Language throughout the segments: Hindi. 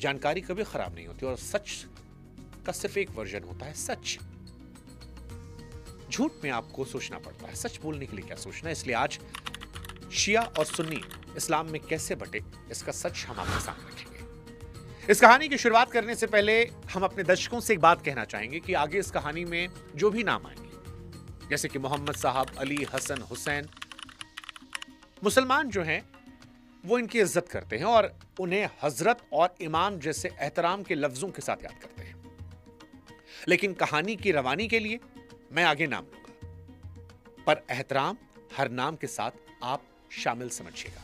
जानकारी कभी खराब नहीं होती और सच का सिर्फ एक वर्जन होता है, सच। झूठ में आपको सोचना पड़ता है, सच बोलने के लिए क्या सोचना है। इसलिए आज शिया और सुन्नी इस्लाम में कैसे बटे, इसका सच हम आपके सामने रखेंगे। इस कहानी की शुरुआत करने से पहले हम अपने दर्शकों से एक बात कहना चाहेंगे कि आगे इस कहानी में जो भी नाम आएंगे, जैसे कि मोहम्मद साहब, अली, हसन, हुसैन, मुसलमान जो हैं वो इनकी इज्जत करते हैं और उन्हें हजरत और इमाम जैसे एहतराम के लफ्जों के साथ याद करते हैं। लेकिन कहानी की रवानी के लिए मैं आगे नाम लूंगा, पर एहतराम हर नाम के साथ आप शामिल समझिएगा,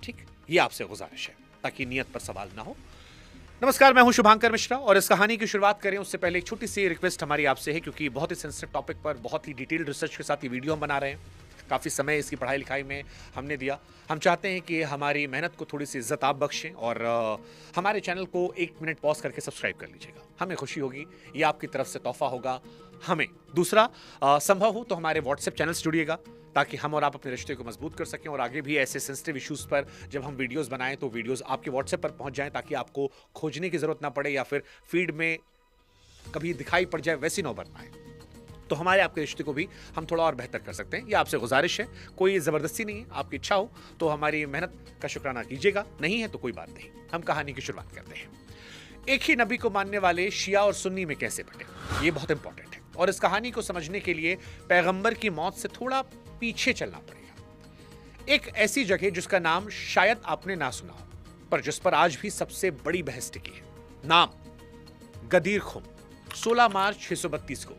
ठीक? ये आपसे गुजारिश है ताकि नियत पर सवाल ना हो। नमस्कार, मैं हूं शुभांकर मिश्रा और इस कहानी की शुरुआत करें उससे पहले एक छोटी सी रिक्वेस्ट हमारी आपसे है, क्योंकि बहुत ही सेंसिटिव टॉपिक पर बहुत ही डिटेल्ड रिसर्च के साथ ये वीडियो हम बना रहे हैं। काफ़ी समय इसकी पढ़ाई लिखाई में हमने दिया। हम चाहते हैं कि हमारी मेहनत को थोड़ी सी इज्जत आप बख्शें और हमारे चैनल को 1 मिनट पॉज करके सब्सक्राइब कर लीजिएगा। हमें खुशी होगी, ये आपकी तरफ से तोहफा होगा हमें। दूसरा, संभव हो तो हमारे व्हाट्सएप चैनल से जुड़िएगा ताकि हम और आप अपने रिश्ते को मजबूत कर सकें और आगे भी ऐसे सेंसिटिव इश्यूज पर जब हम वीडियोस बनाएं तो वीडियोस आपके व्हाट्सएप पर पहुंच जाएं, ताकि आपको खोजने की जरूरत ना पड़े या फिर फीड में कभी दिखाई पड़ जाए वैसी नौबत ना आए। तो हमारे आपके रिश्ते को भी हम थोड़ा और बेहतर कर सकते हैं। ये आपसे गुजारिश है, कोई ज़बरदस्ती नहीं है। आपकी इच्छा हो तो हमारी मेहनत का शुक्राना कीजिएगा, नहीं है तो कोई बात नहीं। हम कहानी की शुरुआत करते हैं। एक ही नबी को मानने वाले शिया और सुन्नी में कैसे बटे, ये बहुत इंपॉर्टेंट है और इस कहानी को समझने के लिए पैगंबर की मौत से थोड़ा पीछे चलना पड़ेगा। एक ऐसी जगह जिसका नाम शायद आपने ना सुना हो, पर जिस पर आज भी सबसे बड़ी बहस टिकी है। नाम गदीर खुम। 16 मार्च 632 को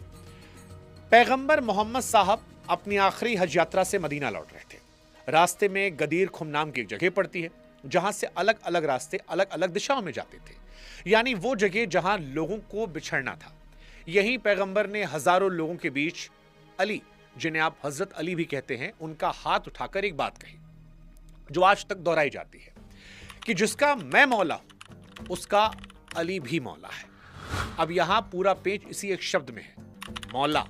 पैगंबर मोहम्मद साहब अपनी आखिरी हज यात्रा से मदीना लौट रहे थे। रास्ते में गदीर खुम नाम की एक जगह पड़ती है जहां से अलग अलग रास्ते अलग अलग दिशाओं में जाते थे, यानी वो जगह जहां लोगों को बिछड़ना था। यहीं पैगंबर ने हजारों लोगों के बीच अली, जिन्हें आप हजरत अली भी कहते हैं, उनका हाथ उठाकर एक बात कही जो आज तक दोहराई जाती है कि जिसका मैं मौला हूं उसका अली भी मौला है। अब यहां पूरा पेच इसी एक शब्द में है, मौला।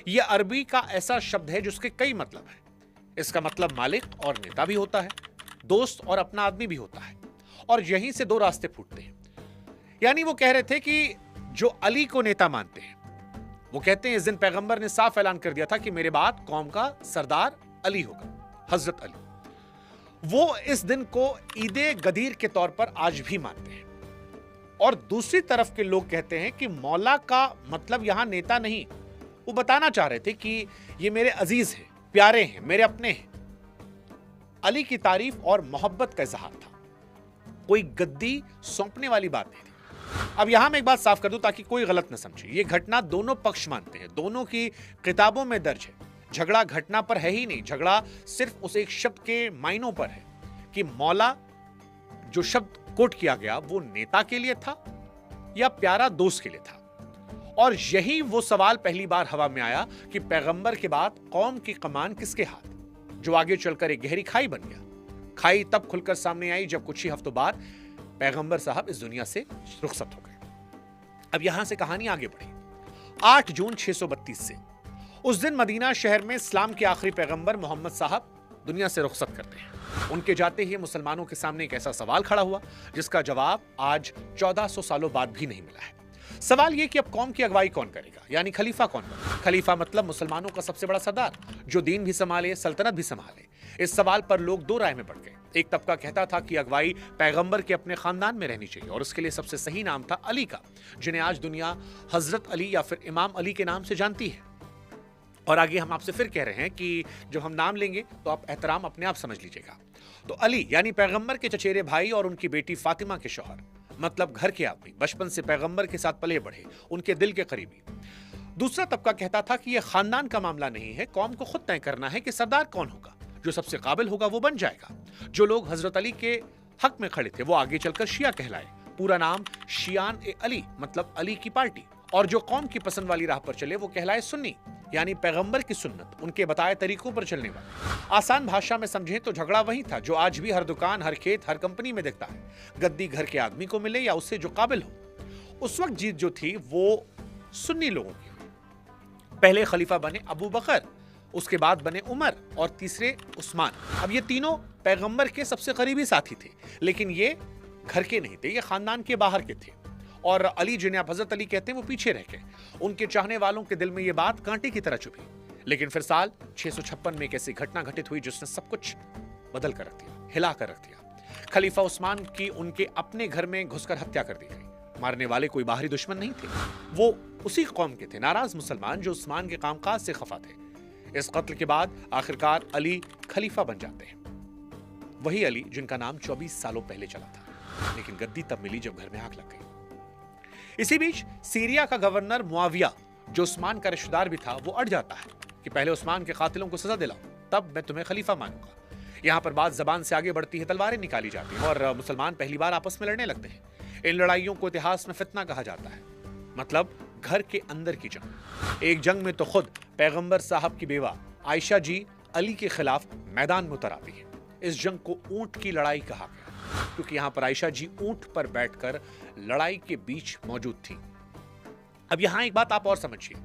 यह अरबी का ऐसा शब्द है जिसके कई मतलब हैं। इसका मतलब मालिक और नेता भी होता है, दोस्त और अपना आदमी भी होता है, और यहीं से 2 रास्ते फूटते हैं। यानी वो कह रहे थे कि जो अली को नेता मानते हैं, वो कहते हैं इस दिन पैगंबर ने साफ ऐलान कर दिया था कि मेरे बाद कौम का सरदार अली होगा, हजरत अली। वो इस दिन को ईदे गदीर के तौर पर आज भी मानते हैं। और दूसरी तरफ के लोग कहते हैं कि मौला का मतलब यहां नेता नहीं। वो बताना चाह रहे थे कि ये मेरे अजीज हैं, प्यारे हैं, मेरे अपने हैं। अली की तारीफ और मोहब्बत का इजहार था, कोई गद्दी सौंपने वाली बात नहीं थी। अब यहां मैं एक बात साफ कर दूं ताकि कोई गलत न समझे, ये घटना दोनों पक्ष मानते हैं, दोनों की किताबों में दर्ज है। झगड़ा घटना पर है ही नहीं, झगड़ा सिर्फ उस एक शब्द के मायनों पर है कि मौला जो शब्द कोट किया गया वो नेता के लिए था या प्यारा दोस्त के लिए था। और यही वो सवाल पहली बार हवा में आया कि पैगंबर के बाद कौम की कमान किसके हाथ, जो आगे चलकर एक गहरी खाई बन गया। खाई तब खुलकर सामने आई जब कुछ ही हफ्तों बाद पैगंबर साहब इस दुनिया से रुखसत हो गए। अब यहां से कहानी आगे बढ़ी। 8 जून 632 से उस दिन मदीना शहर में इस्लाम के आखिरी पैगंबर मोहम्मद साहब दुनिया से रुखसत करते हैं। उनके जाते ही मुसलमानों के सामने एक ऐसा सवाल खड़ा हुआ जिसका जवाब आज 1400 सालों बाद भी नहीं मिला है। सवाल यह कि अब कौम की अगुवाई कौन करेगा, यानी खलीफा कौन बनेगा। खलीफा मतलब मुसलमानों का सबसे बड़ा सरदार, जो दीन भी संभाले, सल्तनत भी संभाले। इस सवाल पर लोग 2 राय में बढ़ गए। एक तबका कहता था कि अगुवाई पैगंबर के अपने खानदान में रहनी चाहिए और उसके लिए सबसे सही नाम था अली का, जिन्हें आज दुनिया हजरत अली या फिर इमाम अली के नाम से जानती है। और आगे हम आपसे फिर कह रहे हैं कि जब हम नाम लेंगे तो आप एहतराम अपने आप समझ लीजिएगा। तो अली यानी पैगंबर के चचेरे भाई और उनकी बेटी फातिमा के शौहर, मतलब घर के आदमी, बचपन से पैगंबर के साथ पले बढ़े, उनके दिल के करीबी। दूसरा तबका कहता था कि यह खानदान का मामला नहीं है, कौम को खुद तय करना है कि सरदार कौन होगा। जो सबसे काबिल होगा वो बन जाएगा। जो लोग हजरत अली के हक में खड़े थे वो आगे चलकर शिया कहलाए। पूरा नाम शियान ए अली, मतलब अली की पार्टी। और जो कौम की पसंद वाली राह पर चले वो कहलाए सुन्नी, यानी पैगंबर की सुन्नत, उनके बताए तरीकों पर चलने वाले। आसान भाषा में समझें तो झगड़ा वही था जो आज भी हर दुकान, हर खेत, हर कंपनी में दिखता है। गद्दी घर के आदमी को मिले या उससे जो काबिल हो। उस वक्त जीत जो थी वो सुन्नी लोगों की। पहले खलीफा बने अबू बकर, उसके बाद बने उमर और तीसरे उस्मान। अब ये तीनों पैगंबर के सबसे करीबी साथी थे, लेकिन ये घर के नहीं थे, ये खानदान के बाहर के थे। और अली, जिन्हें आप हजरत अली कहते हैं, वो पीछे रह गए। उनके चाहने वालों के दिल में ये बात कांटे की तरह चुभी। लेकिन फिर साल 656 में एक ऐसी घटना घटित हुई जिसने सब कुछ बदल कर रख दिया, हिला कर रख दिया। खलीफा उस्मान की उनके अपने घर में घुसकर हत्या कर दी गई। मारने वाले कोई बाहरी दुश्मन नहीं थे, वो उसी कौम के थे, नाराज मुसलमान जो उस्मान के कामकाज से खफा थे। इस कत्ल के बाद आखिरकार अली खलीफा बन जाते हैं, वही अली जिनका नाम 24 सालों पहले चला था। लेकिन गद्दी तब मिली जब घर में आग लग गई। इसी बीच सीरिया का गवर्नर मुआविया, जो उस्मान का रिश्तेदार भी था, वो अड़ जाता है कि पहले उस्मान के कातिलों को सजा दिलाओ, तब मैं तुम्हें खलीफा मानूंगा। यहां पर बात जबान से आगे बढ़ती है, तलवारें निकाली जाती हैं और मुसलमान पहली बार आपस में लड़ने लगते हैं। इन लड़ाइयों को इतिहास में फितना कहा जाता है, मतलब घर के अंदर की जंग। एक जंग में तो खुद पैगंबर साहब की बेवा आयशा जी अली के खिलाफ मैदान में उतर आती है। इस जंग को ऊंट की लड़ाई कहा गया, क्योंकि यहां पर आयशा जी ऊंट पर बैठकर लड़ाई के बीच मौजूद थी। अब यहां एक बात आप और समझिए,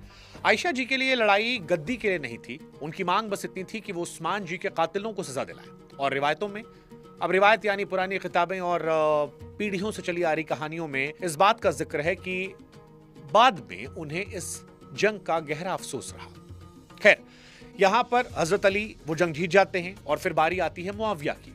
आयशा जी के लिए लड़ाई गद्दी के लिए नहीं थी। उनकी मांग बस इतनी थी कि वो उस्मान जी के कातिलों को सजा दिलाएं। और रिवायतों में, अब रिवायत यानी पुरानी किताबें और पीढ़ियों से चली आ रही कहानियों में इस बात का जिक्र है कि बाद में उन्हें इस जंग का गहरा अफसोस रहा। खैर, यहां पर हजरत अली वो जंग जीत जाते हैं और फिर बारी आती है मुआविया की।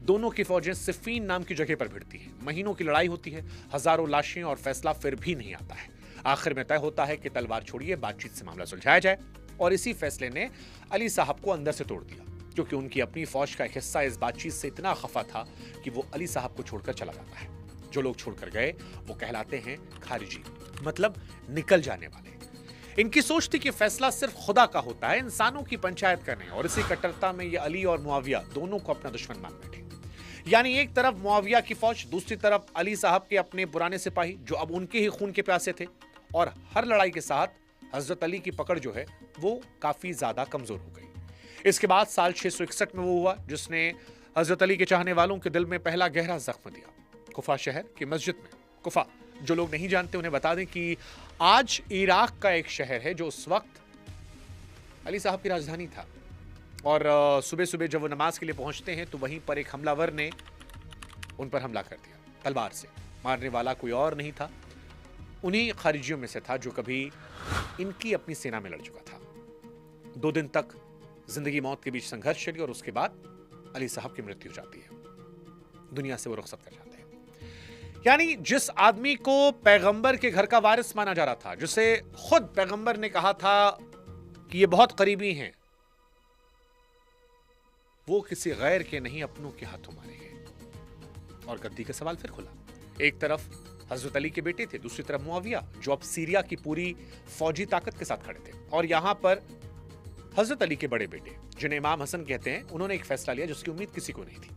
दोनों की फौजें सिफीन नाम की जगह पर भिड़ती हैं। महीनों की लड़ाई होती है, हजारों लाशें, और फैसला फिर भी नहीं आता है। आखिर में तय होता है कि तलवार छोड़िए, बातचीत से मामला सुलझाया जाए। और इसी फैसले ने अली साहब को अंदर से तोड़ दिया, क्योंकि उनकी अपनी फौज का एक हिस्सा इस बातचीत से इतना खफा था कि वो अली साहब को छोड़कर चला जाता है। जो लोग छोड़कर गए वो कहलाते हैं खारिजी, मतलब निकल जाने वाले। इनकी सोच थी कि फैसला सिर्फ खुदा का होता है, इंसानों की पंचायत का नहीं। और इसी कट्टरता में ये अली और मुआविया दोनों को अपना दुश्मन मान बैठे। यानी एक तरफ मुआविया की फौज, दूसरी तरफ अली साहब के अपने पुराने सिपाही जो अब उनके ही खून के प्यासे थे। और हर लड़ाई के साथ हजरत अली की पकड़ जो है वो काफी ज्यादा कमजोर हो गई। इसके बाद साल 661 में वो हुआ जिसने हजरत अली के चाहने वालों के दिल में पहला गहरा जख्म दिया। कुफा शहर की मस्जिद में। कुफा, जो लोग नहीं जानते उन्हें बता दें कि आज इराक का एक शहर है जो उस वक्त अली साहब की राजधानी था। और सुबह सुबह जब वो नमाज के लिए पहुंचते हैं तो वहीं पर एक हमलावर ने उन पर हमला कर दिया तलवार से। मारने वाला कोई और नहीं था, उन्हीं खारिजियों में से था जो कभी इनकी अपनी सेना में लड़ चुका था। 2 दिन तक जिंदगी मौत के बीच संघर्ष चली और उसके बाद अली साहब की मृत्यु हो जाती है, दुनिया से वो रुखसत कर जाते हैं। यानी जिस आदमी को पैगंबर के घर का वारिस माना जा रहा था, जिसे खुद पैगंबर ने कहा था कि ये बहुत करीबी हैं, वो किसी गैर के नहीं अपनों के हाथों मारे गए। और गद्दी का सवाल फिर खुला। एक तरफ हजरत अली के बेटे थे, दूसरी तरफ मुआविया जो अब सीरिया की पूरी फौजी ताकत के साथ खड़े थे। और यहां पर हजरत अली के बड़े बेटे, जिन्हें इमाम हसन कहते हैं, उन्होंने एक फैसला लिया जिसकी उम्मीद किसी को नहीं थी।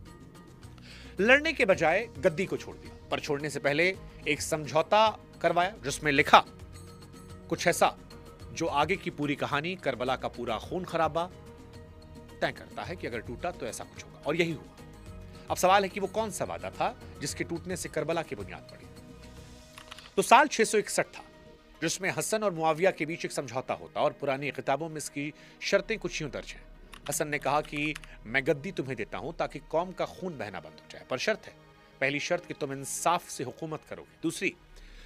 लड़ने के बजाय गद्दी को छोड़ दिया, पर छोड़ने से पहले एक समझौता करवाया जिसमें लिखा कुछ ऐसा जो आगे की पूरी कहानी, करबला का पूरा खून खराबा तय करता है कि अगर टूटा तो ऐसा कुछ होगा। और यही हुआ। अब सवाल है कि वो कौन सा वादा था जिसके टूटने से करबला की बुनियाद पड़ी। तो साल 661 था जिसमें हसन और मुआविया के बीच एक समझौता होता और पुरानी किताबों में इसकी शर्तें कुछ यूं दर्ज हैं। हसन ने कहा कि मैं गद्दी तुम्हें देता हूं ताकि कौम का खून बहना बंद हो जाए, पर शर्त है, पहली शर्त कि तुम इंसाफ से हुकूमत करोगे, दूसरी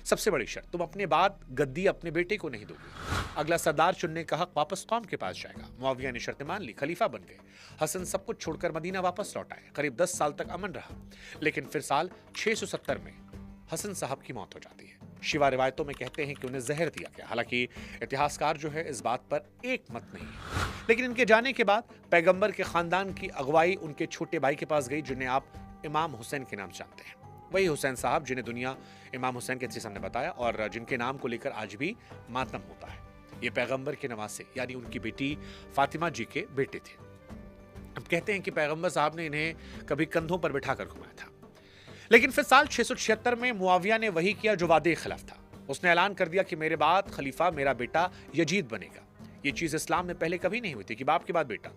सबसे बड़ी शर्त, तुम अपने बाद गद्दी अपने बेटे को नहीं दोगे। अगला सरदार चुनने का हक वापस कौम के पास जाएगा। मुआविया ने शर्तें मान ली, खलीफा बन गए। हसन सब कुछ छोड़कर मदीना वापस लौट आए। करीब 10 साल तक अमन रहा, लेकिन फिर साल 670 में हसन साहब की मौत हो जाती है। शिवा रिवायतों में कहते हैं कि उन्हें जहर दिया गया। हालांकि इतिहासकार जो है इस बात पर एक मत नहीं है। लेकिन इनके जाने के बाद पैगंबर के खानदान की अगुवाई उनके छोटे भाई के पास गई, जिन्हें आप इमाम हुसैन के नाम जानते हैं। वही हुसैन साहब जिन्हें दुनिया इमाम हुसैन के सामने बताया और जिनके नाम को लेकर आज भी मातम होता है। ये पैगंबर के नवासे यानी उनकी बेटी फातिमा जी के बेटे थे। अब कहते हैं कि पैगंबर साहब ने इन्हें कभी कंधों पर बिठाकर घुमाया था। लेकिन फिर साल 676 में मुआविया ने वही किया जो वादे के खिलाफ था। उसने ऐलान कर दिया कि मेरे बाद खलीफा मेरा बेटा यजीद बनेगा। ये चीज इस्लाम में पहले कभी नहीं हुई थी कि बाप के बाद बेटा।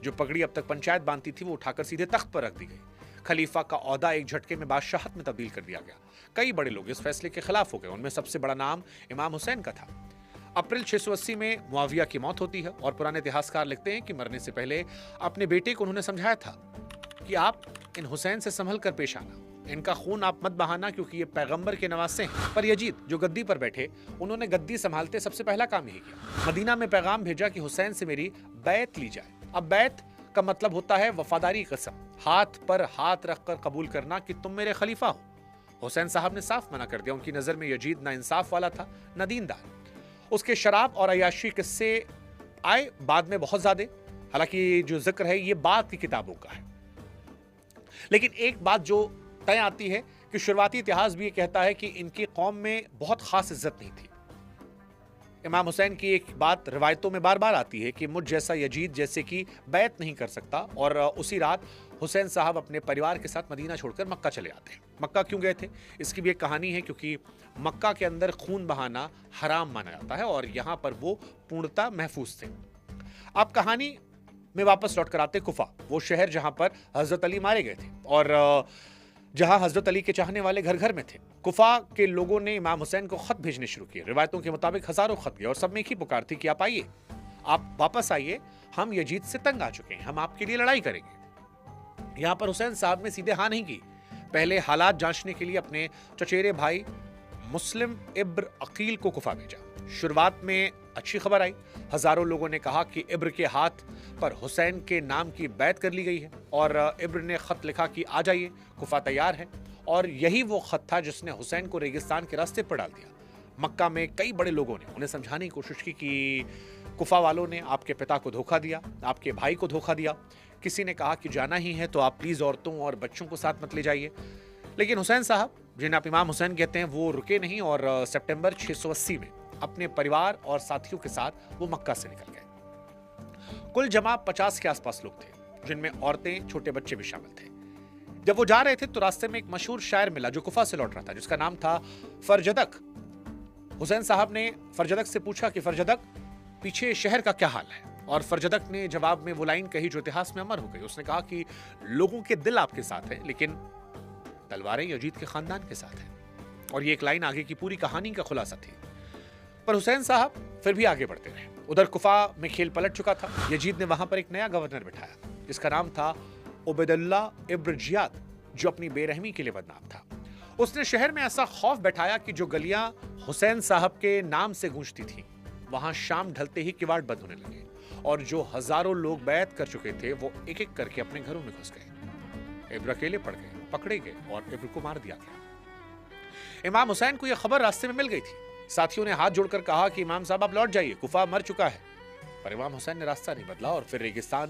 जो पगड़ी अब तक पंचायत बांधती थी वो उठाकर सीधे तख्त पर रख दी गई। खलीफा का ओहदा एक झटके में बादशाहत में तब्दील कर दिया गया। कई बड़े लोग इस फैसले के खिलाफ हो गए, उनमें सबसे बड़ा नाम इमाम हुसैन का था। अप्रैल 680 में मुआविया की मौत होती है और पुराने इतिहासकार लिखते हैं कि मरने से पहले अपने बेटे को उन्होंने समझाया था कि आप इन हुसैन से संभल कर पेश आना, इनका खून आप मत बहाना क्योंकि ये पैगंबर के नवासे हैं। पर यजीद जो गद्दी पर बैठे, उन्होंने गद्दी संभालते सबसे पहला काम यही किया, मदीना में पैगाम भेजा कि हुसैन से मेरी बैत ली जाए। अब बैत का मतलब होता है वफादारी कसम, हाथ पर हाथ रखकर कबूल करना कि तुम मेरे खलीफा हो। हुसैन साहब ने साफ मना कर दिया। उनकी नजर में यजीद ना इंसाफ वाला था, ना दीनदार। उसके शराब और अयाशी किस्से आए बाद में बहुत ज्यादा, हालांकि जो जिक्र है ये बाद की किताबों का है। लेकिन एक बात जो तय आती है कि शुरुआती इतिहास भी ये कहता है कि इनकी कौम में बहुत खास इज्जत नहीं थी। इमाम हुसैन की एक बात रिवायतों में बार बार आती है कि मुझ जैसा यजीद जैसे कि बैत नहीं कर सकता, और उसी रात हुसैन साहब अपने परिवार के साथ मदीना छोड़कर मक्का चले आते हैं। मक्का क्यों गए थे, इसकी भी एक कहानी है, क्योंकि मक्का के अंदर खून बहाना हराम माना जाता है और यहां पर वो पूर्णता महफूज थे। आप कहानी में वापस लौट कर आते कुफा, वो शहर जहां पर हजरत अली मारे गए थे और जहां हजरत अली के चाहने वाले घर घर में थे। कुफा के लोगों ने इमाम हुसैन को खत भेजने शुरू किए। रिवायतों के मुताबिक हजारों खत गए और सब में एक ही पुकार थी कि आप आइए, आप वापस आइए, हम यजीद से तंग आ चुके हैं, हम आपके लिए लड़ाई करेंगे। यहां पर हुसैन साहब ने सीधे हाँ नहीं की, पहले हालात जांचने के लिए अपने चचेरे भाई मुस्लिम इब्र अकील को कुफा भेजा। शुरुआत में अच्छी खबर आई, हजारों लोगों ने कहा कि इब्र के हाथ पर हुसैन के नाम की बैत कर ली गई है और इब्र ने खत लिखा कि आ जाइए, कुफा तैयार है। और यही वो खत था जिसने हुसैन को रेगिस्तान के रास्ते पर डाल दिया। मक्का में कई बड़े लोगों ने उन्हें समझाने की कोशिश की कि कुफा वालों ने आपके पिता को धोखा दिया, आपके भाई को धोखा दिया। किसी ने कहा कि जाना ही है तो आप प्लीज औरतों और बच्चों को साथ मत ले जाइए। लेकिन हुसैन साहब, जिन्हें आप इमाम हुसैन कहते हैं, वो रुके नहीं और सितंबर 680 में अपने परिवार और साथियों के साथ वो मक्का से निकल गए। कुल जमा 50 के आसपास लोग थे, जिनमें औरतें, छोटे बच्चे भी शामिल थे। जब वो जा रहे थे तो रास्ते में एक मशहूर शायर मिला जो कुफा से लौट रहा था, जिसका नाम था फरजदक। हुसैन साहब ने फरजदक से पूछा कि फरजदक, पीछे शहर का क्या हाल है? और फरजदक ने जवाब में वो लाइन कही जो इतिहास में अमर हो गई। उसने कहा कि लोगों के दिल आपके साथ है, लेकिन तलवारें यजीद के खानदान के साथ हैं। और ये एक लाइन आगे की पूरी कहानी का खुलासा थी। पर हुसैन साहब फिर भी आगे बढ़ते रहे। उधर कुफा में खेल पलट चुका था। यजीद ने वहां पर एक नया गवर्नर बिठाया, जिसका नाम था उबैदुल्लाह इब्न जियाद, जो अपनी बेरहमी के लिए बदनाम था। उसने शहर में ऐसा खौफ बैठाया कि जो गलियां हुसैन साहब के नाम से गूंजती थीं, वहां शाम ढलते ही किवाड़ बंद होने लगे और जो हजारों लोग बैत कर चुके थे वो एक एक करके अपने घरों में घुस गए। इब्र अकेले पड़ गए, पकड़े गए और इब्र को मार दिया गया। इमाम हुसैन को यह खबर रास्ते में मिल गई थी। साथियों ने हाथ जोड़कर कहा कि इमाम साहब आप लौट जाइए, कुफा मर चुका है। पर इमाम हुसैन ने रास्ता नहीं बदला और फिर रेगिस्तान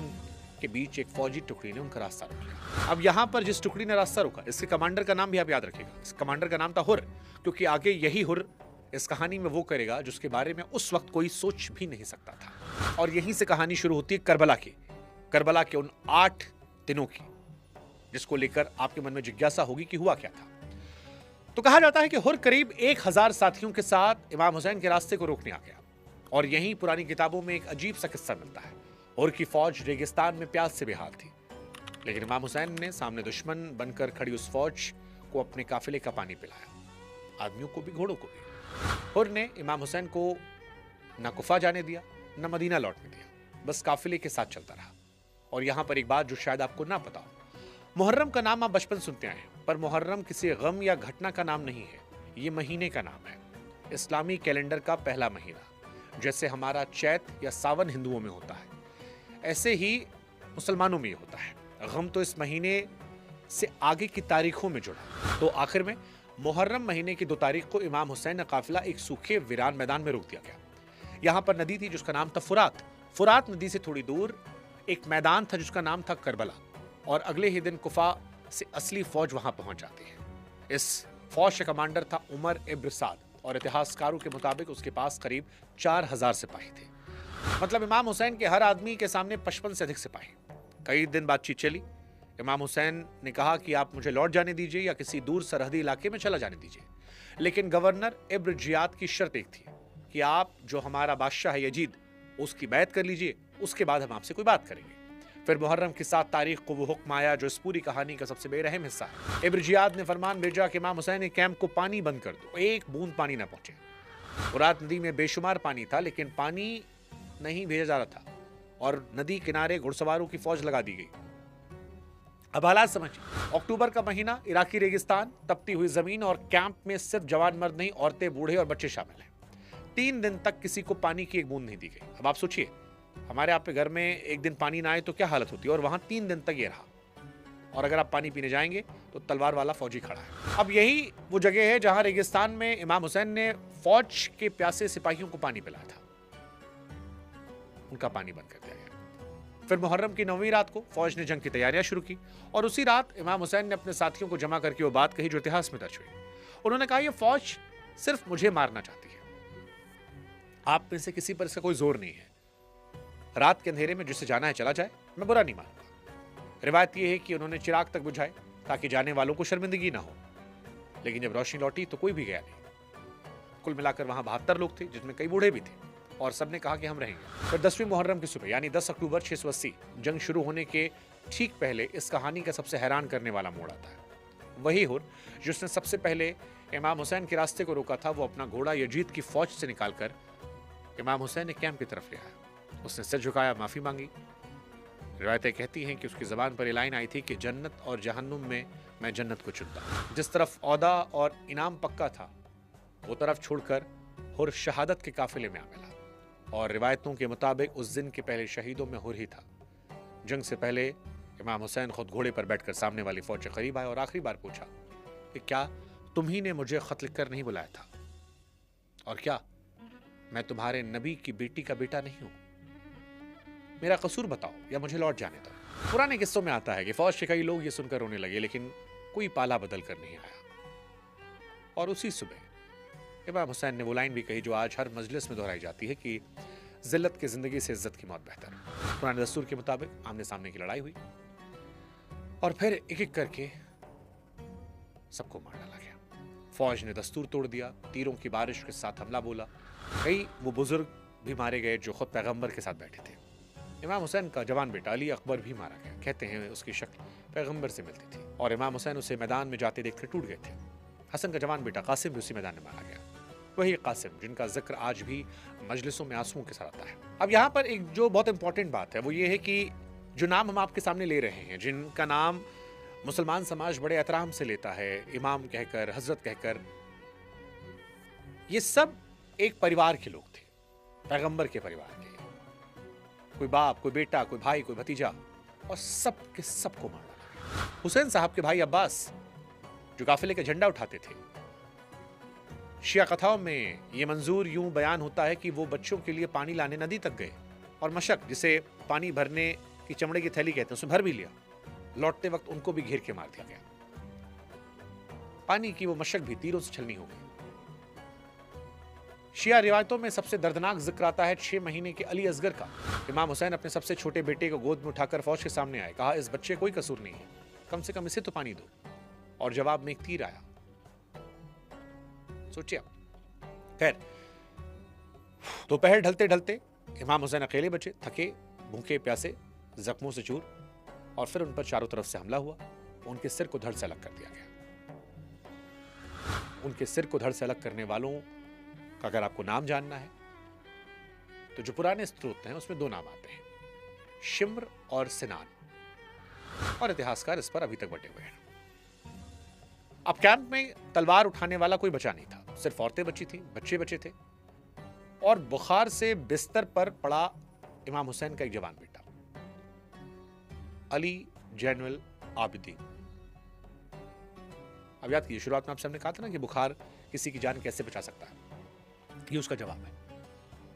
के बीच एक फौजी टुकड़ी ने उनका रास्ता रोक लिया। अब यहां पर जिस टुकड़ी ने रास्ता रोका, इसके कमांडर का नाम भी आप याद रखिएगा। इस कमांडर का नाम था हुर, क्योंकि आगे यही हुर इस कहानी में वो करेगा जिसके बारे में उस वक्त कोई सोच भी नहीं सकता था। और यहीं से कहानी शुरू होती है करबला के उन 8 दिनों की, जिसको लेकर आपके मन में जिज्ञासा होगी कि हुआ क्या था। तो कहा जाता है कि हुर करीब 1000 साथियों के साथ इमाम हुसैन के रास्ते को रोकने आ गया और यहीं पुरानी किताबों में एक अजीब सा किस्सा मिलता है। हुर की फौज रेगिस्तान में प्यास से बेहाल थी, लेकिन इमाम हुसैन ने सामने दुश्मन बनकर खड़ी उस फौज को अपने काफिले का पानी पिलाया, आदमियों को भी, घोड़ों को भी। हुर ने इमाम हुसैन को न कुफा जाने दिया, न मदीना लौटने दिया, बस काफिले के साथ चलता रहा। और यहां पर एक बात जो शायद आपको ना पता हो, मुहर्रम का नाम आप बचपन सुनते आए हैं, पर मुहर्रम किसी गम या घटना का नाम नहीं है, ये महीने का नाम है। इस्लामी कैलेंडर का पहला महीना, जैसे हमारा चैत या सावन हिंदुओं में होता है, ऐसे ही मुसलमानों में होता है। गम तो इस महीने से आगे की तारीखों में जुड़ा। तो आखिर में मुहर्रम महीने की 2 तारीख को इमाम हुसैन का काफिला एक सूखे वीरान मैदान में रोक दिया गया। यहां पर नदी थी जिसका नाम था फुरात। फुरात नदी से थोड़ी दूर एक मैदान था जिसका नाम था करबला, और अगले ही दिन कुफा से असली फौज वहां पहुंच जाती है। इस फौज का कमांडर था उमर इब्न साद और इतिहासकारों के मुताबिक उसके पास करीब 4000 सिपाही थे। मतलब इमाम हुसैन के हर आदमी के सामने 55 से अधिक सिपाही। कई दिन बातचीत चली। इमाम हुसैन ने कहा कि आप मुझे लौट जाने दीजिए या किसी दूर सरहदी इलाके में चला जाने दीजिए, लेकिन गवर्नर इब्न जियाद की शर्त एक थी कि आप जो हमारा बादशाह है यजीद, उसकी बैत कर लीजिए, उसके बाद हम आपसे कोई बात करेंगे। फिर मुहर्रम की 7 तारीख को वो हुक्म आया जो इस पूरी कहानी का सबसे बेरहम हिस्सा है। इब्न जियाद ने फरमान भेजा कि इमाम हुसैन के कैंप को पानी बंद कर दो, एक बूंद पानी ना पहुंचे। फुरात नदी में बेशुमार पानी था, लेकिन पानी नहीं भेजा जा रहा था और नदी किनारे घुड़सवारों की फौज लगा दी गई। अब हालात समझिए, अक्टूबर का महीना, इराकी रेगिस्तान, तपती हुई जमीन और कैंप में सिर्फ जवान मर्द नहीं, औरतें, बूढ़े और बच्चे शामिल हैं। 3 दिन तक किसी को पानी की एक बूंद नहीं दी गई। अब आप सोचिए, हमारे आप के घर में एक दिन पानी ना आए तो क्या हालत होती है, और वहां 3 दिन तक ये रहा। और अगर आप पानी पीने जाएंगे तो तलवार वाला फौजी खड़ा है। अब यही वो जगह है जहां रेगिस्तान में इमाम हुसैन ने फौज के प्यासे सिपाहियों को पानी पिलाया था। उनका पानी बंद कर दिया गया। फिर मुहर्रम की 9वीं रात को फौज ने जंग की तैयारियां शुरू की और उसी रात इमाम हुसैन ने अपने साथियों को जमा करके वो बात कही जो इतिहास में दर्ज हुई। उन्होंने कहा, यह फौज सिर्फ मुझे मारना चाहती है, आप में से किसी पर इसका कोई जोर नहीं है। रात के अंधेरे में जिसे जाना है चला जाए, मैं बुरा नहीं मानूंगा। रिवायत यह है कि उन्होंने चिराग तक बुझाए ताकि जाने वालों को शर्मिंदगी ना हो, लेकिन जब रोशनी लौटी तो कोई भी गया नहीं। कुल मिलाकर वहां 72 लोग थे, जिसमें कई बूढ़े भी थे, और सबने कहा कि हम रहेंगे। फिर 10वीं मुहर्रम की सुबह यानी 10 अक्टूबर 680, जंग शुरू होने के ठीक पहले इस कहानी का सबसे हैरान करने वाला मोड़ आता है। वही हुर जिसने सबसे पहले इमाम हुसैन के रास्ते को रोका था, वो अपना घोड़ा यजीद की फौज से निकालकर इमाम हुसैन ने कैंप की तरफ ले आया। उसने सिर झुकाया, माफी मांगी। रिवायतें कहती हैं कि उसकी जबान पर ये लाइन आई थी कि जन्नत और जहन्नुम में मैं जन्नत को चुनता। जिस तरफ औदा और इनाम पक्का था, वो तरफ छोड़कर हुर शहादत के काफिले में आ मिला। और रिवायतों के मुताबिक उस दिन के पहले शहीदों में हुर ही था। जंग से पहले इमाम हुसैन खुद घोड़े पर बैठकर सामने वाली फौज के करीब आए और आखिरी बार पूछा कि क्या तुम ही ने मुझे खत लिखकर नहीं बुलाया था, और क्या मैं तुम्हारे नबी की बेटी का बेटा नहीं हूं? मेरा कसूर बताओ या मुझे लौट जाने दो। पुराने किस्सों में आता है कि फौज के कई लोग ये सुनकर रोने लगे, लेकिन कोई पाला बदल कर नहीं आया। और उसी सुबह इमाम हुसैन ने वो लाइन भी कही जो आज हर मजलिस में दोहराई जाती है कि जिल्लत की जिंदगी से इज्जत की मौत बेहतर है। पुराने दस्तूर के मुताबिक आमने सामने की लड़ाई हुई और फिर एक एक करके सबको मार डाला गया। फौज ने दस्तूर तोड़ दिया, तीरों की बारिश के साथ हमला बोला। कई वो बुजुर्ग भी मारे गए जो खुद पैगंबर के साथ बैठे थे। इमाम हुसैन का जवान बेटा अली अकबर भी मारा गया। कहते हैं उसकी शक्ल पैगंबर से मिलती थी और इमाम हुसैन उसे मैदान में जाते देखकर टूट गए थे। हसन का जवान बेटा कासिम भी उसी मैदान में मारा गया। वही कासिम जिनका जिक्र आज भी मजलिसों में आंसुओं के साथ आता है। अब यहाँ पर एक जो बहुत इंपॉर्टेंट बात है वो ये है कि जो नाम हम आपके सामने ले रहे हैं, जिनका नाम मुसलमान समाज बड़े एहतराम से लेता है, इमाम कहकर, हजरत कहकर, ये सब एक परिवार के लोग थे, पैगंबर के परिवार के। कोई बाप, कोई बेटा, कोई भाई, कोई भतीजा, और सब के सबको मार डाला। हुसैन साहब के भाई अब्बास जो काफिले का झंडा उठाते थे, शिया कथाओं में यह मंजूर यूं बयान होता है कि वो बच्चों के लिए पानी लाने नदी तक गए और मशक, जिसे पानी भरने की चमड़े की थैली कहते हैं, उसमें भर भी लिया। लौटते वक्त उनको भी घेर के मार दिया गया। पानी की वो मशक भी तीरों से छलनी हो गई। शिया रिवायतों में सबसे दर्दनाक जिक्र आता है 6 महीने के अली असगर का। इमाम हुसैन अपने सबसे छोटे बेटे को गोद में उठाकर फौज के सामने आए। कहा, इस बच्चे कोई कसूर नहीं है, कम से कम इसे तो पानी दो। और जवाब में एक तीर आया। सोचिए। खैर, दोपहर ढलते ढलते इमाम हुसैन अकेले बचे, थके, भूखे, प्यासे, जख्मों से चूर, और फिर उन पर चारों तरफ से हमला हुआ। उनके सिर को धड़ से अलग कर दिया गया। उनके सिर को धड़ से अलग करने वालों का अगर आपको नाम जानना है तो जो पुराने स्रोत हैं उसमें 2 नाम आते हैं, शिम्र और सिनान, और इतिहासकार इस पर अभी तक बटे हुए हैं। अब कैंप में तलवार उठाने वाला कोई बचा नहीं था, सिर्फ औरतें बची थी, बच्चे बचे थे, और बुखार से बिस्तर पर पड़ा इमाम हुसैन का एक जवान बेटा अली जैनुल आबिदीन। अब याद कीजिए, शुरुआत में आपसे हमने कहा था ना कि बुखार किसी की जान कैसे बचा सकता है, ये उसका जवाब है।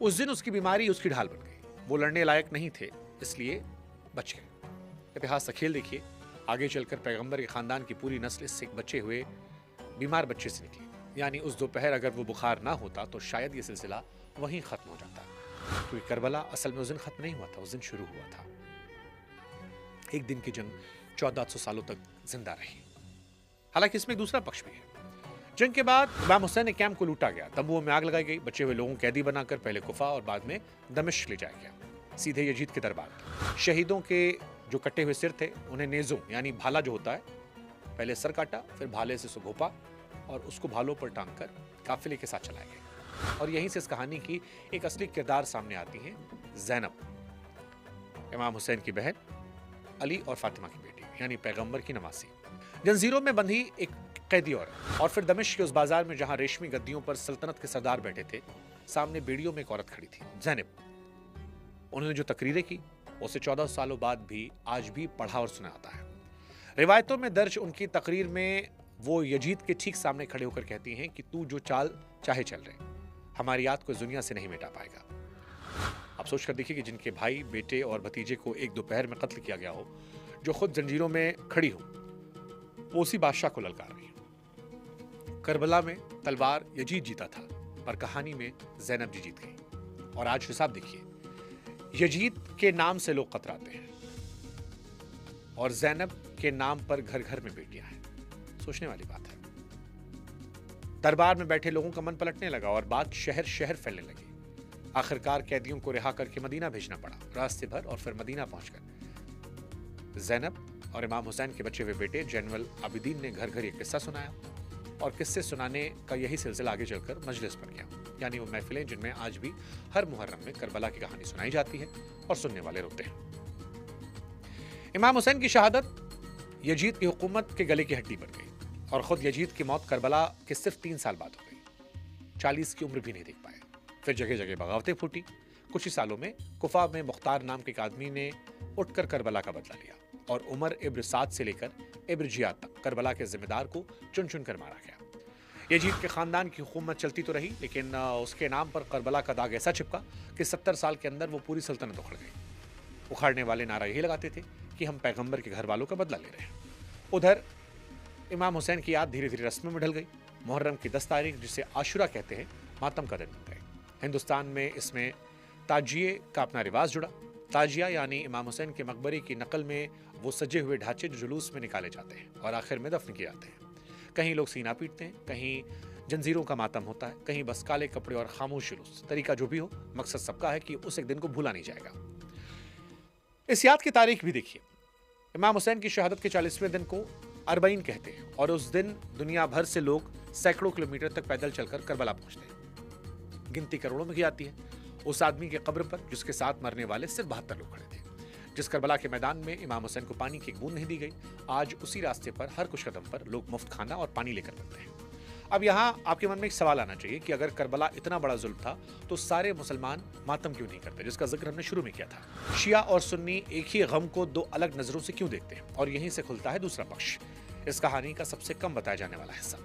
उस दिन उसकी बीमारी उसकी ढाल बन गई। वो लड़ने लायक नहीं थे, इसलिए बच गए। इतिहास का खेल देखिए, आगे चलकर पैगंबर के खानदान की पूरी नस्ल इससे एक बचे हुए बीमार बच्चे से निकली। यानी उस दोपहर अगर वो बुखार ना होता तो शायद ये सिलसिला वहीं खत्म हो जाता, क्योंकि करबला असल में उस दिन खत्म नहीं हुआ था, उस दिन शुरू हुआ था। एक दिन की जंग 1400 सालों तक जिंदा रही। हालांकि इसमें एक दूसरा पक्ष भी है। जंग के बाद इमाम हुसैन ने कैंप को लूटा गया, तंबुओं में आग लगाई गई, बचे हुए लोगों को कैदी बनाकर पहले कुफा और बाद में दमिश्क ले जाया गया, सीधे यजीद के दरबार। शहीदों के जो कटे हुए सिर थे उन्हें नेज़ों यानी भाला जो होता है, पहले सर काटा, फिर भाले से घोंपा और उसको भालों पर टांग कर काफिले के साथ चलाया गया। और यहीं से इस कहानी की एक असली किरदार सामने आती है, ज़ैनब, इमाम हुसैन की बहन, अली और फातिमा की बेटी, यानी पैगंबर की नवासी। जंजीरों में बंधी एक कैदी और फिर दमिश्क के उस बाजार में जहां रेशमी गद्दियों पर सल्तनत के सरदार बैठे थे, सामने बेड़ियों में एक औरत खड़ी थी, ज़ैनब। उन्होंने जो तकरीरें की उसे 14 सालों बाद भी आज भी पढ़ा और सुना आता है। रिवायतों में दर्ज उनकी तकरीर में वो यजीद के ठीक सामने खड़े होकर कहती हैं कि तू जो चाल चाहे चल रहे, हमारी याद को इस दुनिया से नहीं मिटा पाएगा। आप सोच कर देखिए कि जिनके भाई, बेटे और भतीजे को एक दोपहर में कत्ल किया गया हो, जो खुद जंजीरों में खड़ी हो, वो उसी बादशाह को ललकार रही है। करबला में तलवार यजीद जीता था, पर कहानी में ज़ैनब जी जीत गई। और आज हिसाब देखिए, यजीद के नाम से लोग कतराते हैं और ज़ैनब के नाम पर घर घर में बेटियां हैं। सोचने वाली बात है। दरबार में बैठे लोगों का मन पलटने लगा और बात शहर शहर फैलने लगी। आखिरकार कैदियों को रिहा करके मदीना भेजना पड़ा। रास्ते भर और फिर मदीना पहुंचकर ज़ैनब और इमाम हुसैन के बचे हुए बेटे जैनुल आबिदीन ने घर घर ये किस्सा सुनाया और किस्से सुनाने का यही सिलसिला आगे चलकर मजलिस बन गया, यानी वो महफिलें जिनमें आज भी हर मुहर्रम में करबला की कहानी सुनाई जाती है और सुनने वाले रोते हैं। इमाम हुसैन की शहादत यजीद की हुकूमत के गले की हड्डी बन गई और खुद यजीद की मौत करबला के सिर्फ 3 साल बाद हो गई। 40 की उम्र भी नहीं देख पाए। फिर जगह जगह बगावतें फूटी। कुछ ही सालों में कुफा में मुख्तार नाम के एक आदमी ने उठकर करबला का बदला लिया और उमर इब्न साद से लेकर इब्न जियाद तक करबला के जिम्मेदार को चुन चुन कर मारा गया। यजीद के खानदान की हुकूमत चलती तो रही, लेकिन उसके नाम पर करबला का दाग ऐसा चिपका कि 70 साल के अंदर वो पूरी सल्तनत उखड़ गई। उखाड़ने वाले नारा यही लगाते थे कि हम पैगंबर के घर वालों का बदला ले रहे हैं। उधर इमाम हुसैन की याद धीरे धीरे रस्मों में ढल गई। मुहर्रम की 10 तारीख, जिसे आशुरा कहते हैं, मातम का दिन बन गए। हिंदुस्तान में इसमें ताजिए का अपना रिवाज जुड़ा। ताजिया यानी इमाम हुसैन के मकबरे की नकल में वो सजे हुए ढांचे जो जुलूस में निकाले जाते हैं और आखिर में दफन किए जाते हैं। कहीं लोग सीना पीटते हैं, कहीं जंजीरों का मातम होता है, कहीं बस काले कपड़े और खामोश जुलूस। तरीका जो भी हो, मकसद सबका है कि उस एक दिन को भूला नहीं जाएगा। इस याद की तारीख भी देखिए। इमाम हुसैन की शहादत के 40वें दिन को अरबईन कहते हैं और उस दिन दुनिया भर से लोग सैकड़ों किलोमीटर तक पैदल चलकर करबला पहुंचते हैं। गिनती करोड़ों में की आती है उस आदमी के कब्र पर जिसके साथ मरने वाले सिर्फ 72 लोग खड़े थे। जिस करबला के मैदान में इमाम हुसैन को पानी की एक बूंद नहीं दी गई, आज उसी रास्ते पर हर कुछ कदम पर लोग मुफ्त खाना और पानी लेकर बनते हैं। अब यहाँ आपके मन में एक सवाल आना चाहिए कि अगर करबला इतना बड़ा जुल्म था तो सारे मुसलमान मातम क्यों नहीं करते, जिसका जिक्र हमने शुरू में किया था। शिया और सुन्नी एक ही गम को 2 अलग नजरों से क्यों देखते हैं, और यहीं से खुलता है दूसरा पक्ष, इस कहानी का सबसे कम बताया जाने वाला हिस्सा।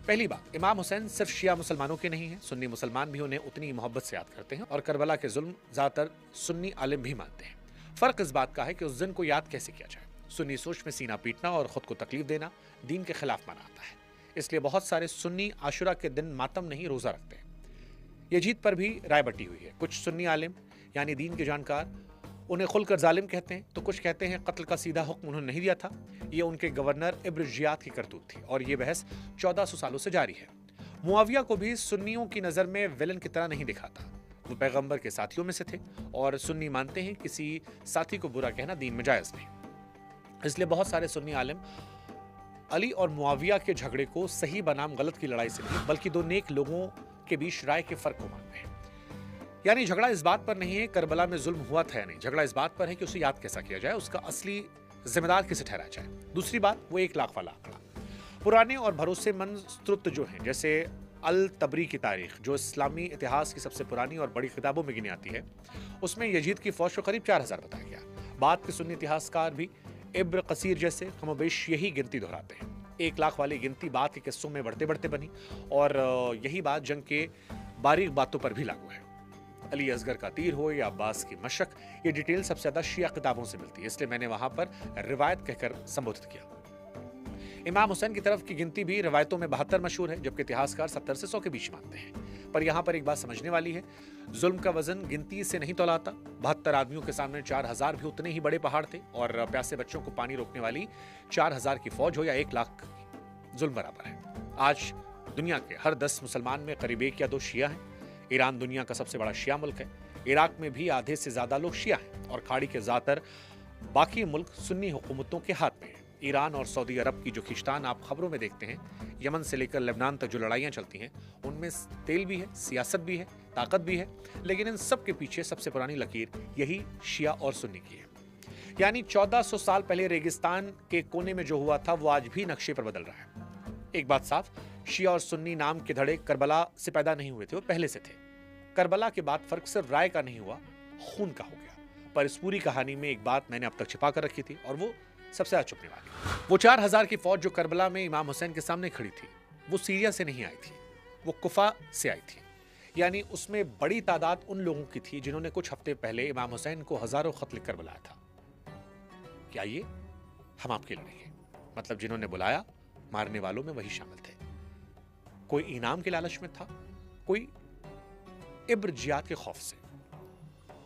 पहली बात, इमाम हुसैन सिर्फ शिया मुसलमानों के नहीं हैं, सुन्नी मुसलमान भी उन्हें उतनी ही मोहब्बत से याद करते हैं और करबला के जुल्म ज्यादातर सुन्नी आलिम भी मानते हैं। फर्क इस बात का है कि उस दिन को याद कैसे किया जाए। सुन्नी सोच में सीना पीटना और खुद को तकलीफ देना दीन के खिलाफ माना आता है, इसलिए बहुत सारे सुन्नी आशुरा के दिन मातम नहीं रोजा रखते हैं। यजीद पर भी राय बटी हुई है। कुछ सुन्नी आलिम यानी दीन के जानकार उन्हें खुलकर जालिम कहते हैं, तो कुछ कहते हैं कत्ल का सीधा हुक्म उन्होंने नहीं दिया था, ये उनके गवर्नर इब्न जियाद की करतूत थी और ये बहस 1400 सालों से जारी है। मुआविया को भी सुन्नियों की नज़र में विलन की तरह नहीं दिखाता। वो पैगंबर के साथियों में से थे और सुन्नी मानते हैं किसी साथी को बुरा कहना दीन में जायज़ नहीं। इसलिए बहुत सारे सुन्नी आलिम अली और मुआविया के झगड़े को सही बनाम गलत की लड़ाई से नहीं, बल्कि 2 नेक लोगों के बीच राय के फर्क को मानते हैं। यानी झगड़ा इस बात पर नहीं है करबला में जुल्म हुआ था या नहीं, झगड़ा इस बात पर है कि उसे याद कैसा किया जाए, उसका असली जिम्मेदार किसे ठहराया जाए। दूसरी बात, वो 1 लाख वाला आंकड़ा। पुराने और भरोसेमंद स्रोत जो हैं, जैसे अल तबरी की तारीख, जो इस्लामी इतिहास की सबसे पुरानी और बड़ी किताबों में गिनी आती है, उसमें यजीद की फौज को करीब 4000 बताया गया। बाद के सुन्नी इतिहासकार भी इब्न कसीर जैसे कमोबेश यही गिनती दोहराते हैं। 1 लाख वाली गिनती बाद के किस्सों में बढ़ते बढ़ते बनी और यही बात जंग के बारीक बातों पर भी लागू है। अली असगर का तीर हो या अब्बास की मशक, ये डिटेल सबसे ज्यादा शिया किताबों से मिलती है, इसलिए मैंने वहां पर रिवायत कहकर संबोधित किया। इमाम हुसैन की तरफ की गिनती भी रिवायतों में 72 मशहूर है, जबकि इतिहासकार 70 से 100 के बीच मानते हैं। पर यहाँ पर एक बात समझने वाली है, जुल्म का वजन गिनती से नहीं तौलाता। 72 आदमियों के सामने 4000 भी उतने ही बड़े पहाड़ थे और प्यासे बच्चों को पानी रोकने वाली 4000 की फौज हो या 1 लाख, जुल्म बराबर है। आज दुनिया के हर 10 मुसलमान में करीब 1 या 2 शिया हैं। ईरान दुनिया का सबसे बड़ा शिया मुल्क है। इराक में भी आधे से ज्यादा लोग शिया हैं और खाड़ी के ज्यादातर बाकी मुल्क सुन्नी हुकूमतों के हाथ में हैं। ईरान और सऊदी अरब की जो खींचतान आप खबरों में देखते हैं, यमन से लेकर लेबनान तक जो लड़ाइयाँ चलती हैं, उनमें तेल भी है, सियासत भी है, ताकत भी है, लेकिन इन सब के पीछे सबसे पुरानी लकीर यही शिया और सुन्नी की है। यानी 1400 साल पहले रेगिस्तान के कोने में जो हुआ था वो आज भी नक्शे पर बदल रहा है। एक बात साफ, शिया और सुन्नी नाम के धड़े करबला से पैदा नहीं हुए थे, वो पहले से थे। करबला के बाद फर्क सिर्फ राय का नहीं हुआ, खून का हो गया। पर इस पूरी कहानी में एक बात मैंने अब तक छिपा कर रखी थी, और वो सबसे ज्यादा चुपने वाली। वो 4000 की फौज जो करबला में इमाम हुसैन के सामने खड़ी थी, वो सीरिया से नहीं आई थी, वो कुफा से आई थी। यानी उसमें बड़ी तादाद उन लोगों की थी जिन्होंने कुछ हफ्ते पहले इमाम हुसैन को हजारों खत लिखकर बुलाया था कि आइए हम आपके लड़ेंगे। मतलब जिन्होंने बुलाया, मारने वालों में वही शामिल थे। कोई इनाम के लालच में था, कोई इब्र जियाद के खौफ से।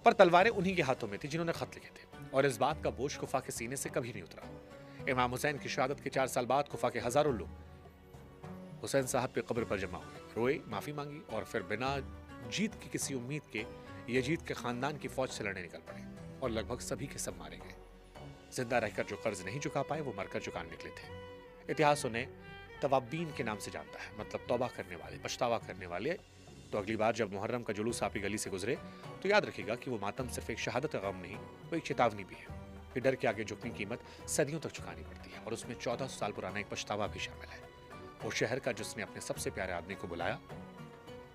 पर तलवारें उन्हीं के हाथों में थी जिन्होंने खत लिखे थे, और इस बात का बोझ कुफा के सीने से कभी नहीं उतरा। इमाम हुसैन की शहादत के 4 साल बाद कुफा के हजारों लोग हुसैन साहब की कब्र पर जमा हुए, रोए, माफी मांगी, और फिर बिना जीत की किसी उम्मीद के यजीद के खानदान की फौज से लड़ने निकल पड़े, और लगभग सभी के सब मारे गए। जिंदा रहकर जो कर्ज नहीं चुका पाए, वो मरकर चुकाने निकले थे। इतिहास उन्हें तवाबीन के नाम से जानता है, मतलब तौबा करने वाले, पछतावा करने वाले। तो अगली बार जब मुहर्रम का जुलूस आपकी गली से गुजरे, तो याद रखिएगा कि वो मातम सिर्फ एक शहादत का गम नहीं, वो एक चेतावनी भी है कि डर के आगे झुकने की कीमत सदियों तक चुकानी पड़ती है, और उसमें 1400 साल पुराना एक पछतावा भी शामिल है। वो शहर का जिसने अपने सबसे प्यारे आदमी को बुलाया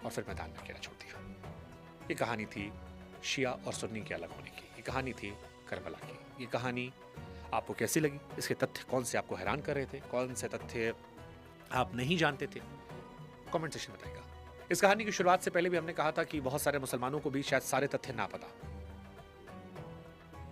और फिर मैदान में अकेला छोड़ दिया। ये कहानी थी शिया और सुन्नी के अलग होने की, ये कहानी थी करबला की। ये कहानी आपको कैसी लगी? इसके तथ्य कौन से आपको हैरान कर रहे थे, कौन से तथ्य आप नहीं जानते थे? कमेंट सेक्शन में बताइएगा। इस कहानी की शुरुआत से पहले भी हमने कहा था कि बहुत सारे मुसलमानों को भी शायद सारे तथ्य ना पता।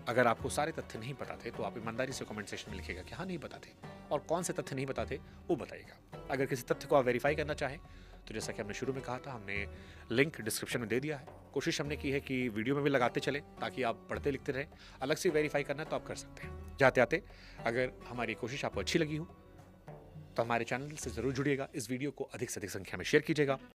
अगर आपको सारे तथ्य नहीं पता थे तो आप ईमानदारी से कमेंट सेक्शन में लिखिएगा कि हाँ नहीं पता थे, और कौन से तथ्य नहीं पता थे वो बताइएगा। अगर किसी तथ्य को आप वेरीफाई करना चाहें तो जैसा कि हमने शुरू में कहा था, हमने लिंक डिस्क्रिप्शन में दे दिया है। कोशिश हमने की है कि वीडियो में भी लगाते चले ताकि आप पढ़ते लिखते रहें। अलग से वेरीफाई करना है तो आप कर सकते हैं। जाते आते अगर हमारी कोशिश आपको अच्छी लगी हो तो हमारे चैनल से जरूर जुड़िएगा। इस वीडियो को अधिक से अधिक संख्या में शेयर कीजिएगा,